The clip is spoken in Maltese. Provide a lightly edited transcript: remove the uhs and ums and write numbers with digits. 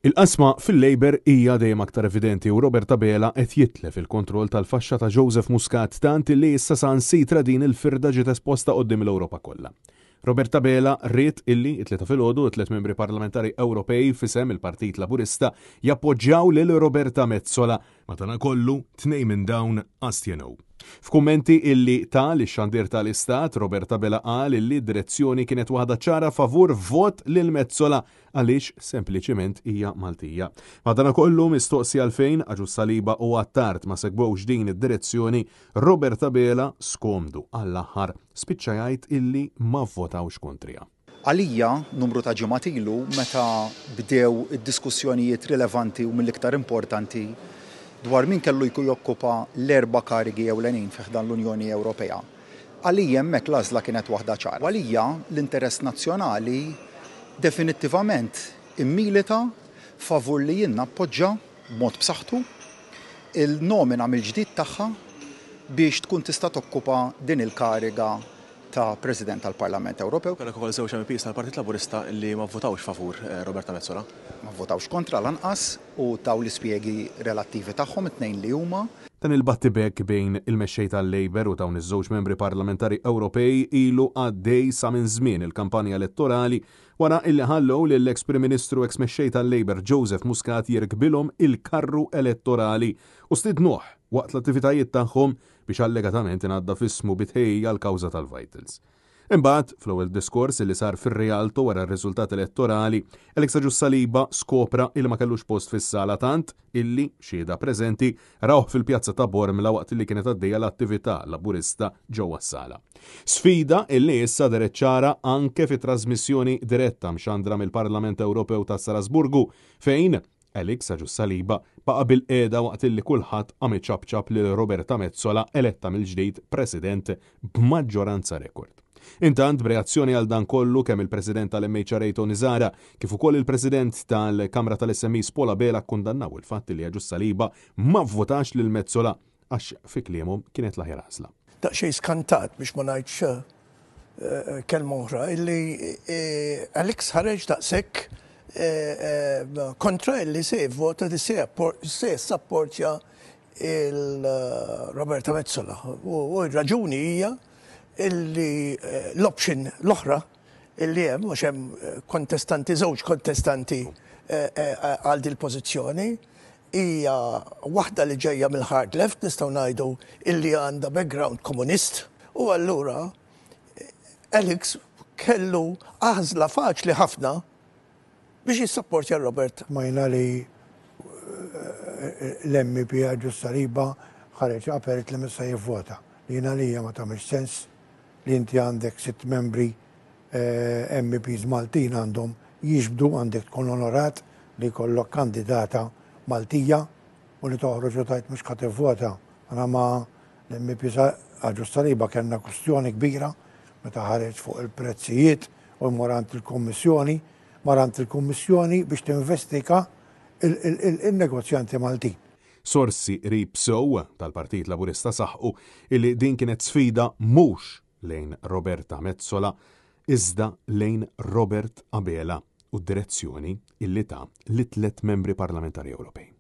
Il-qasma fil-Labor hija dejjem aktar evidenti u Robert Abela qed jitlef il-kontroll tal-faxxa ta' Joseph Muscat tant li issa sansitra din il-firda ġiet esposta quddiem l-Ewropa kollha. Robert Abela rrid illi it-tlieta filgħodu t-tliet membri parlamentari Ewropej fisem il-Partit Laburista jappoġġjaw lil Roberta Metsola madankollu tnejn minn dawn astjenew. F'kummenti illi li xandir tal-Istat, Robert Abela qal illi d-direzzjoni kienet waħda ċara favur vot lil Metsola għaliex sempliċement hija Maltija. Madankollu mistoqsi għalfejn Aġus Saliba u għattart ma segwewx din id-direzzjoni, Robert Abela skomdu għall-aħħar spiċċa jgħid illi ma vvotawx kontrija. Għalija numru ta' ġimgħat ilu meta bdew id-diskussjonijiet rilevanti u mill-iktar importanti dwar min kellu jkun jokkupa l-4 karigi ewlenin fih dan l-Unjoni Ewropea. Għalija hemmhekk l-għażla kienet waħda ċara. Għalija l-interess nazzjonali definittivament immilita favur li jien nappoġġa b'mod b'saħħtu il-nomina mill-ġdid tagħha biex tkun tista' tokkupa din il-kariga ta' President tal-Parlament Ewropew. Kellek ukoll żewġ MPs tal-Partit Laburista li ma vvotawx favur Roberta Metsola. Ma vvotawx kontra lanqas u taw l-ispjegi relattivi tagħhom it-tnejn li huma. Dan il-battibek bejn il-mexxej tal-Labor u dawn iż-żewġ membri parlamentari Ewropej ilu għaddej sa minn żmien il-kampanja elettorali wara illi ħallew lill-eks Prim Ministru eks mexxej tal-Labor Joseph Muscat jirkbilhom il-karru elettorali u stidnuh waqt l-attivitajiet tagħhom biex allegatament ingħadda f'ismu bitħejja l-kawża tal-Vitals. Imbagħad, fl-ewwel diskors li sar fir-Rialto wara r-riżultat elettorali, Alex Aġus Saliba skopra il ma kellux post fis-sala tant illi xieda preżenti rawh fil-pjazza ta' Bormla waqt li kienet għaddejja l-attività laburista ġewwa s-sala. Sfida illi issa deret ċara anke fi trasmissjoni diretta mxandra mill-Parlament Ewropew ta' Strasburgu fejn Alex Aġus Saliba baqa' bil-qiegħda waqt illi kulħadd għam iċċabċab lil Roberta Metsola eletta mill-ġdid President b'maġġoranza rekord. Intant, b'reazzjoni għal dan kollu kemm il-President tal-MHRA Tony Zara kif ukoll il-President tal-Kamra tal-SMEs Paul Abela kkundannaw il-fatt li Aġus Saliba ma vvotax lil Metsola għax fi kliemhom kienet l-aħjar għażla. Daqsxejn skantat biex ma ngħidx kelma oħra illi Alex ħareġ daqshekk kontra illi se vota di se sapportja il-Roberta Metsola. U r-raġuni hija illi l-option l-oħra illi hemm għax hemm kontestanti, żewġ kontestanti għal din il-pożizzjoni hija waħda li ġejja mill-hard left nistgħu ngħidu illi għandha background komunist u allura Alex kellu għażla faċli ħafna biex jissapportja Robert. Majna li l-MP Aġus Saliba ħareġ apert li missa jivvota. Jina li ma tagħmilx sens li inti għandek 6 membri MPs Maltin għandhom jiġbdu għandek tkun onorat li kollok kandidata Maltija u li toħroġ u tajt mhux ħadd ivvota. Għana ma l-MPs Aġus Saliba kellna kwestjoni kbira meta ħareġ fuq il-prezzijiet u marant il-Kummissjoni biex tinvestiga il-negozjanti Maltin. Sorsi rib sew tal-Partit Laburista saħħu illi din kienet sfida mhux lejn Roberta Metsola iżda lejn Robert Abela u d-direzzjoni illi ta' li 3 membri parlamentari Ewropej.